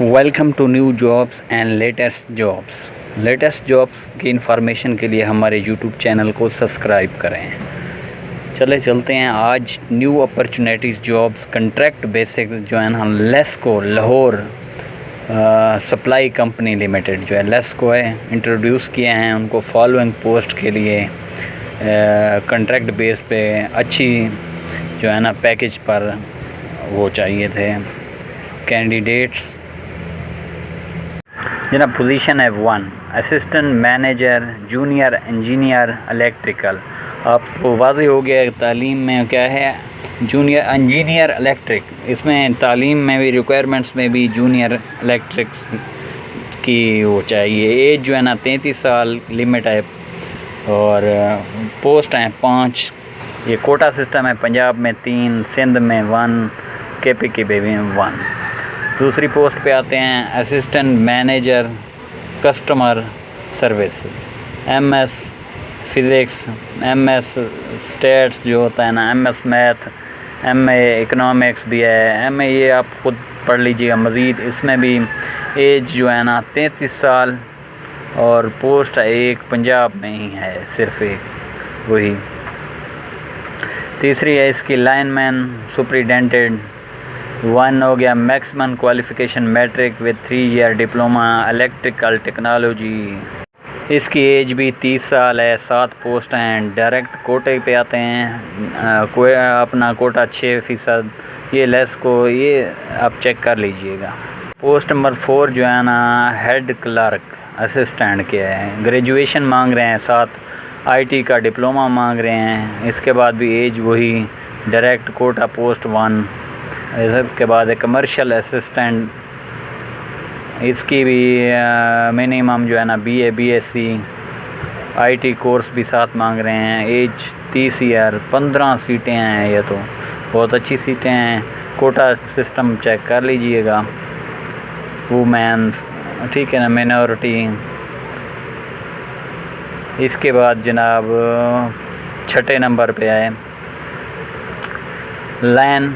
Welcome to new jobs and latest jobs کی information کے لیے ہمارے یوٹیوب چینل کو سبسکرائب کریں۔ چلتے ہیں آج new opportunities jobs contract basic جو ہے نا LESCO Lahore supply company limited جو ہے لیسکو ہے انٹروڈیوس کیے ہیں ان کو فالوئنگ پوسٹ کے لیے کنٹریکٹ بیس پہ اچھی جو ہے نا پیکج پر وہ چاہیے تھے کینڈیڈیٹس۔ جناب پوزیشن ہے 1 assistant manager junior engineer electrical. آپ کو واضح ہو گیا تعلیم میں کیا ہے جونیئر انجینئر الیکٹرک، اس میں تعلیم میں بھی ریکوائرمنٹس میں بھی جونیئر الیکٹرکس کی وہ چاہیے۔ ایج جو ہے نا 33 سال لمٹ ہے اور پوسٹ ہیں 5۔ یہ کوٹا سسٹم ہے، پنجاب میں 3، سندھ میں 1، KPK میں 1۔ دوسری پوسٹ پہ آتے ہیں assistant manager customer service, MS physics, MS stats جو ہوتا ہے نا، MS میتھ، MA اکنامکس بھی ہے، MA یہ آپ خود پڑھ لیجیے گا مزید۔ اس میں بھی ایج جو ہے نا 33 سال اور پوسٹ ایک پنجاب میں ہی ہے، صرف ایک وہی۔ تیسری ہے اس کی لائن مین سپریڈینٹڈ 1 ہو گیا، maximum qualification matric with 3 year diploma electrical technology. اس کی ایج بھی 30 سال ہے، 7 پوسٹ ہیں۔ ڈائریکٹ کوٹے پہ آتے ہیں، اپنا کوٹا 6%، یہ لیس کو یہ آپ چیک کر لیجئے گا۔ پوسٹ نمبر 4 جو ہے نا ہیڈ کلرک اسسٹنٹ کے ہے، گریجویشن مانگ رہے ہیں، 7 IT کا ڈپلومہ مانگ رہے ہیں۔ اس کے بعد بھی ایج وہی، ڈائریکٹ کوٹا پوسٹ 1۔ اس کے بعد ہے کمرشل اسسٹنٹ، اس کی بھی منیمم جو ہے نا BA BSc IT کورس بھی ساتھ مانگ رہے ہیں۔ ایج 30 ایئر، 15 سیٹیں ہیں، یہ تو بہت اچھی سیٹیں ہیں۔ کوٹا سسٹم چیک کر لیجئے گا۔ وومین ٹھیک ہے نا، مینورٹی۔ اس کے بعد جناب 6 نمبر پہ آئے لائن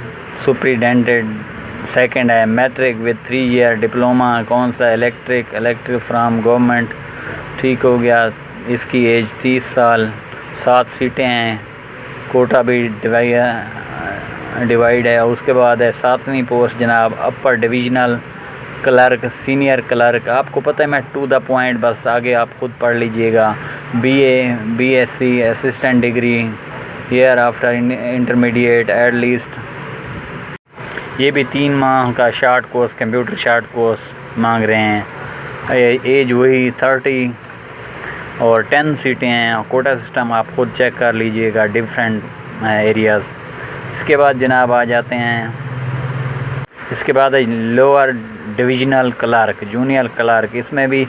سپریڈینٹڈ 2 ہے، میٹرک وتھ 3 ایئر ڈپلومہ، کون سا الیکٹرک فرام گورنمنٹ، ٹھیک ہو گیا۔ اس کی ایج 30 سال، 7 سیٹیں ہیں، کوٹا بھی ڈیوائیڈ ہے۔ اس کے بعد ہے 7ویں پوسٹ جناب اپر ڈویژنل کلرک سینئر کلرک۔ آپ کو پتہ ہے میں ٹو دا پوائنٹ، بس آگے آپ خود پڑھ لیجئے گا۔ BA BSc assistant degree year after intermediate at least. یہ بھی 3 ماہ کا short course, computer short course مانگ رہے ہیں۔ ایج وہی 30 اور 10 سیٹیں ہیں۔ کوٹا سسٹم آپ خود چیک کر لیجئے گا، ڈیفرنٹ ایریاز۔ اس کے بعد جناب آ جاتے ہیں، اس کے بعد lower divisional clerk junior clerk. اس میں بھی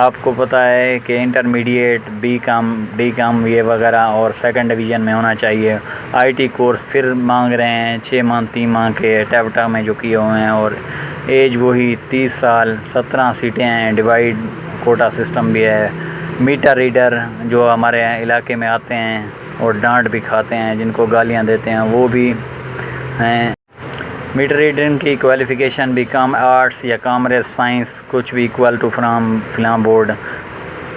آپ کو پتہ ہے کہ انٹرمیڈیٹ BCom یہ وغیرہ اور 2nd ڈویژن میں ہونا چاہیے۔ IT کورس پھر مانگ رہے ہیں 6 ماہ 3 ماہ کے ٹیوٹا میں جو کیے ہوئے ہیں، اور ایج وہی 30 سال، 17 سیٹیں ہیں، ڈیوائیڈ کوٹا سسٹم بھی ہے۔ میٹر ریڈر جو ہمارے علاقے میں آتے ہیں اور ڈانٹ بھی کھاتے ہیں، جن کو گالیاں دیتے ہیں، وہ بھی ہیں۔ میٹر ریڈنگ کی کوالیفیکیشن بھی آرٹس یا کامرس سائنس کچھ بھی ایکول ٹو فرام فلاں بورڈ،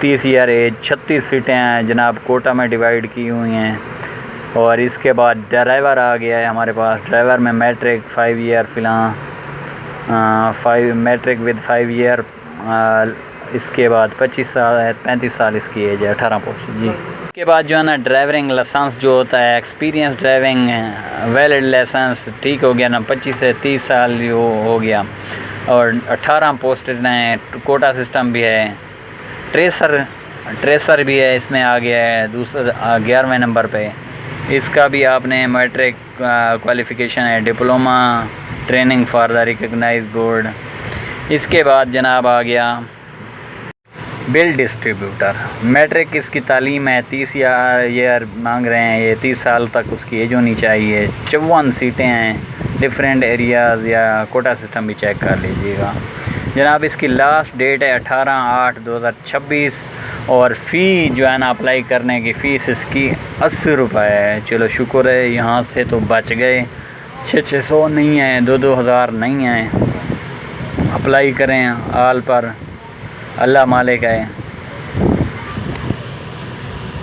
30 ایئر ایج، 36 سیٹیں ہیں جناب، کوٹا میں ڈیوائیڈ کی ہوئی ہیں۔ اور اس کے بعد ڈرائیور آ گیا ہے ہمارے پاس، ڈرائیور میں میٹرک 5 ایئر فلاں 5 میٹرک ود 5 ایئر۔ اس کے بعد 25 سال ہے، 35 سال اس کی ایج ہے، 18 پوسٹ جی۔ اس کے بعد جو ہے نا ڈرائیورنگ لائسنس جو ہوتا ہے، ایکسپیرینس ڈرائیونگ ویلڈ لائسنس، ٹھیک ہو گیا نا، 25 سے 30 سال ہو گیا، اور 18 پوسٹ ہیں۔ کوٹا سسٹم بھی ہے، ٹریسر بھی ہے، اس میں آ گیا ہے 11ویں نمبر پہ۔ اس کا بھی آپ نے میٹرک کوالیفیکیشن ہے، diploma training for the recognise board. اس کے بعد جناب آ گیا بل ڈسٹریبیوٹر، میٹرک اس کی تعلیم ہے، 30 ایئر مانگ رہے ہیں، یہ 30 سال تک اس کی ایج ہونی چاہیے۔ 54 سیٹیں ہیں، ڈفرینٹ ایریاز، یا کوٹا سسٹم بھی چیک کر لیجئے گا جناب۔ اس کی لاسٹ ڈیٹ ہے 18/8/2026، اور فی جو ہے نا اپلائی کرنے کی فیس اس کی 80 روپے ہے۔ چلو شکر ہے، یہاں سے تو بچ گئے، 600 نہیں ہیں، 2000 نہیں ہیں۔ اپلائی کریں آل پر، اللہ مالک ہے،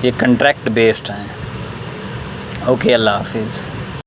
یہ کنٹریکٹ بیسڈ ہیں۔ اوکے، اللہ حافظ۔